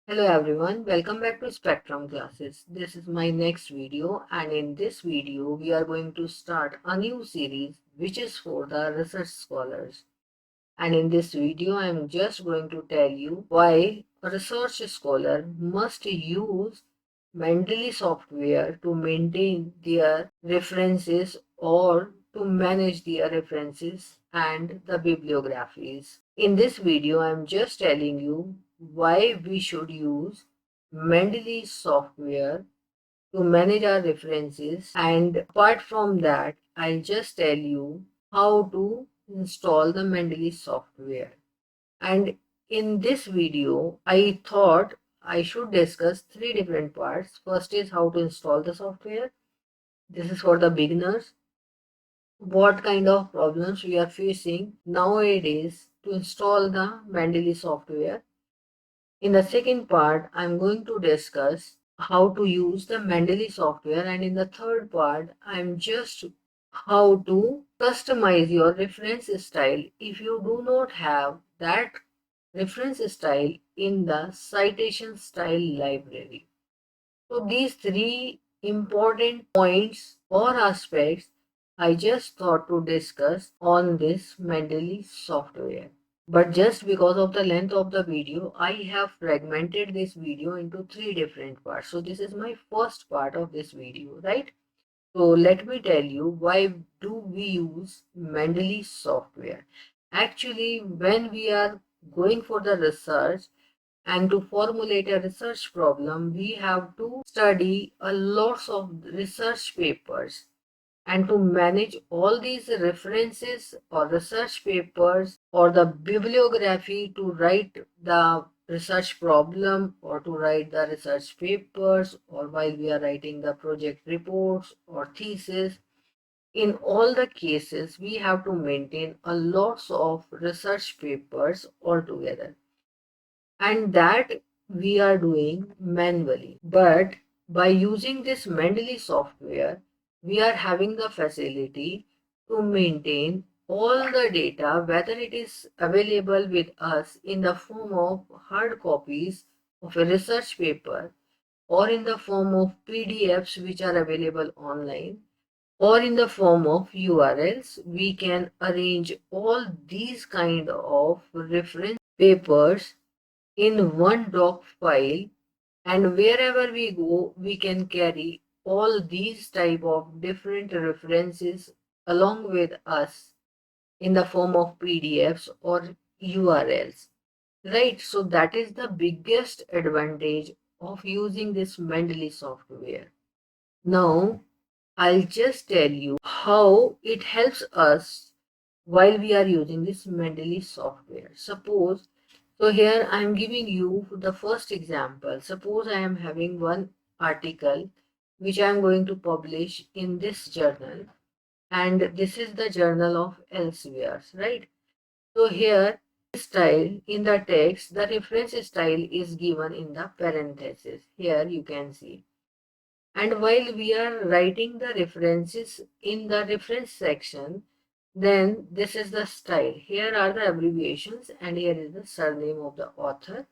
Hello everyone, welcome back to Spectrum classes. This is my next video, and in this video we are going to start a new series which is for the research scholars. And in this video I am just going to tell you why a research scholar must use Mendeley software to maintain their references or to manage their references and the bibliographies. In this video, I am just telling you why we should use Mendeley software to manage our references, and apart from that, I'll just tell you how to install the Mendeley software. And in this video, I thought I should discuss three different parts. First is how to install the software. This is for the beginners. What kind of problems we are facing nowadays to install the Mendeley software. In the second part, I'm going to discuss how to use the Mendeley software, and in the third part, I'm just how to customize your reference style if you do not have that reference style in the citation style library. So these three important points or aspects I just thought to discuss on this Mendeley software. But just because of the length of the video, I have fragmented this video into three different parts. So this is my first part of this video, right? So let me tell you, why do we use Mendeley software? Actually, when we are going for the research and to formulate a research problem, we have to study a lots of research papers, and to manage all these references or research papers or the bibliography to write the research problem or to write the research papers, or while we are writing the project reports or thesis, in all the cases we have to maintain a lots of research papers altogether, and that we are doing manually. But by using this Mendeley software, we are having the facility to maintain all the data, whether it is available with us in the form of hard copies of a research paper, or in the form of PDFs which are available online, or in the form of URLs. We can arrange all these kind of reference papers in one doc file, and wherever we go we can carry all these type of different references along with us in the form of PDFs or URLs, right? So that is the biggest advantage of using this Mendeley software. Now I'll just tell you how it helps us while we are using this Mendeley software. Suppose, so here I am giving you the first example. Suppose I am having one article which I am going to publish in this journal, and this is the journal of Elsewhere, right? So here style in the text, the reference style is given in the parenthesis. Here you can see. And while we are writing the references in the reference section, then this is the style. Here are the abbreviations, and here is the surname of the author.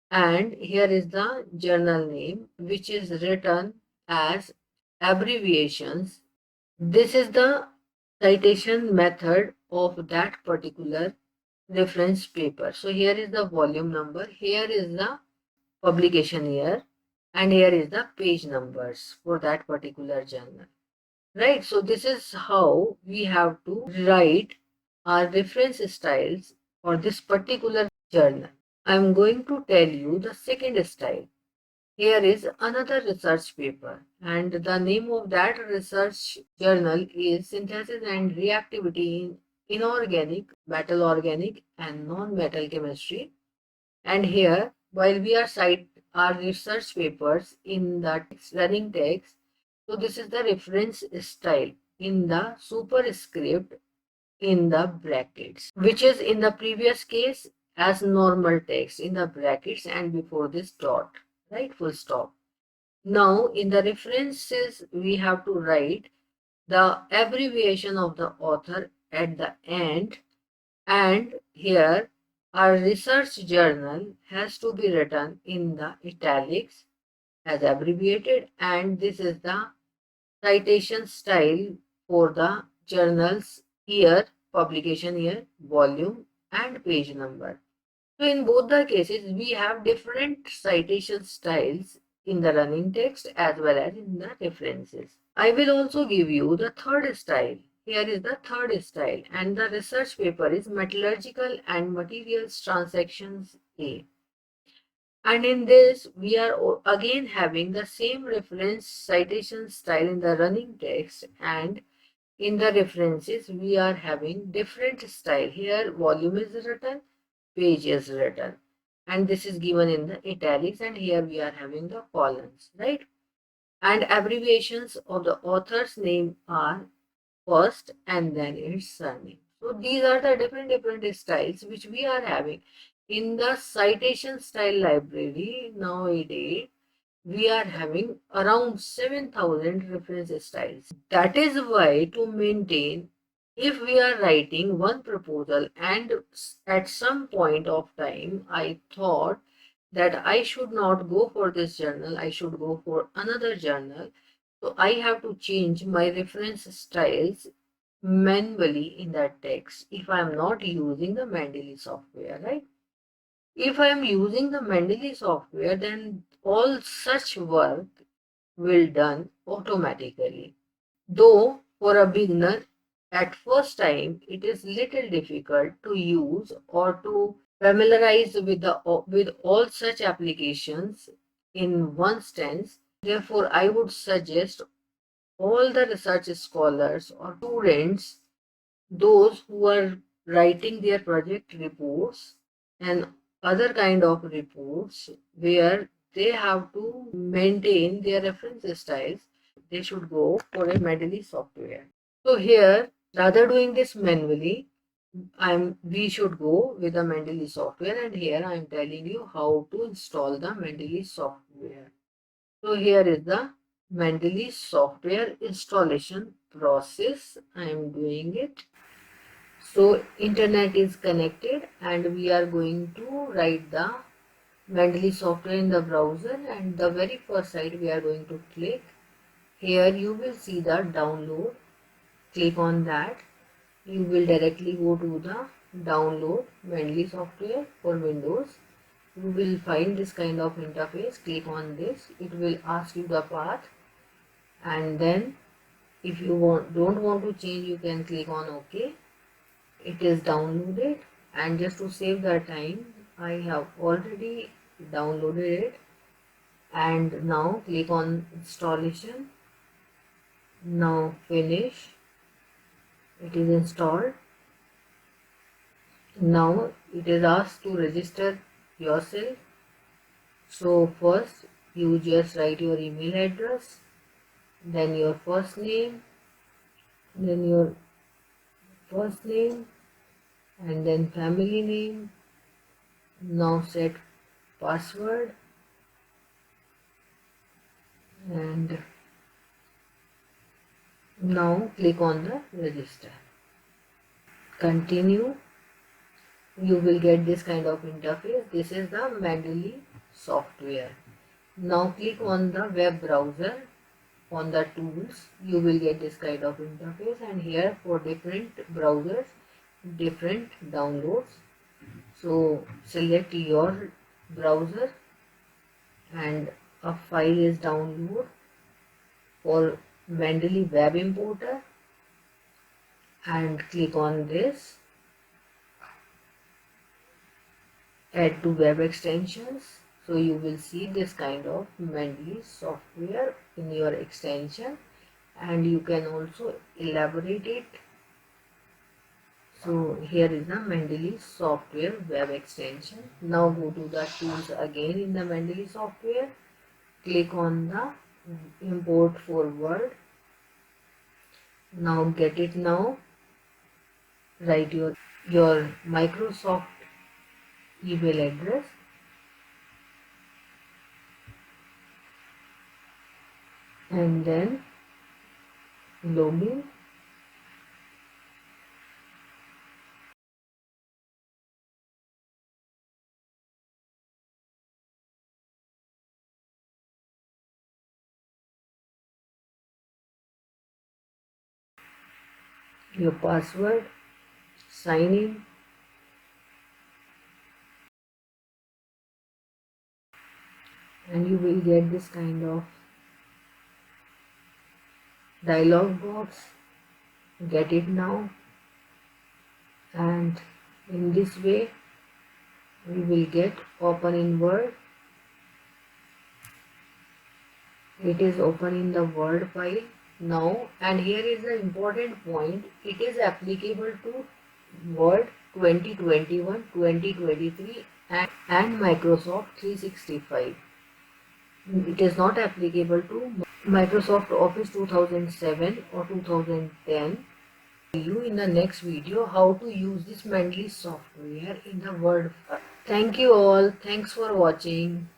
And here is the journal name, which is written as abbreviations. This is the citation method of that particular reference paper. So here is the volume number, here is the publication year, and here is the page numbers for that particular journal, right? So this is how we have to write our reference styles for this particular journal. I'm going to tell you the second style. Here is another research paper, and the name of that research journal is Synthesis and Reactivity in Inorganic, Metal Organic and Non-Metal Chemistry. And here, while we are cite our research papers in the running text, so this is the reference style in the superscript in the brackets, which is in the previous case as normal text in the brackets and before this dot, right? Full stop. Now in the references we have to write the abbreviation of the author at the end, and here Our research journal has to be written in the italics as abbreviated, and this is the citation style for the journal's year, publication year, volume, and page number. So in both the cases, we have different citation styles in the running text as well as in the references. I will also give you the third style. Here is the third style, and the research paper is Metallurgical and Materials Transactions A. And in this, we are again having the same reference citation style in the running text, and in the references, we are having different style. Here, volume is written, page is written, and this is given in the italics, and here we are having the columns, right? And abbreviations of the author's name are first and then its surname. So these are the different styles which we are having in the citation style library. Nowadays we are having around 7,000 reference styles. That is why, to maintain, if we are writing one proposal and at some point of time I thought that I should not go for this journal, I should go for another journal, so I have to change my reference styles manually in that text if I am not using the Mendeley software, right? If I am using the Mendeley software, then all such work will done automatically. Though for a beginner, at first time, it is little difficult to use or to familiarize with all such applications in one stance. Therefore, I would suggest all the research scholars or students, those who are writing their project reports and other kind of reports where they have to maintain their reference styles, they should go for a Mendeley software. So here, rather doing this manually, we should go with the Mendeley software, and here I am telling you how to install the Mendeley software. So here is the Mendeley software installation process. I am doing it. So internet is connected and we are going to write the Mendeley software in the browser, and the very first site we are going to click. Here you will see the download. Click on that. You will directly go to the download Mendeley software for Windows. You will find this kind of interface. Click on this. It will ask you the path, and then if you don't want to change, you can click on OK. It is downloaded, and just to save the time, I have already downloaded it, and now click on installation. Now finish. It is installed. Now it is asked to register yourself. So first you just write your email address, then your first name, then your first name, and then family name. Now set password, and now click on the register. Continue. You will get this kind of interface. This is the Mendeley software. Now click on the web browser. On the tools, you will get this kind of interface, and here for different browsers, different downloads. So select your browser, and a file is download for Mendeley web importer, and click on this, add to web extensions. So you will see this kind of Mendeley software in your extension, and you can also elaborate it. So here is the Mendeley software web extension. Now go to the tools again in the Mendeley software. Click on the import for Word. Now get it now. Write your Microsoft email address, and then login. your password, sign in, and you will get this kind of dialog box. Get it now, and in this way we will get open in Word. It is open in the Word file now, and here is the important point. It is applicable to Word 2021, 2023 and Microsoft 365. It is not applicable to Microsoft Office 2007 or 2010. You in the next video how to use this Mendeley software in the Word file. Thank you all. Thanks for watching.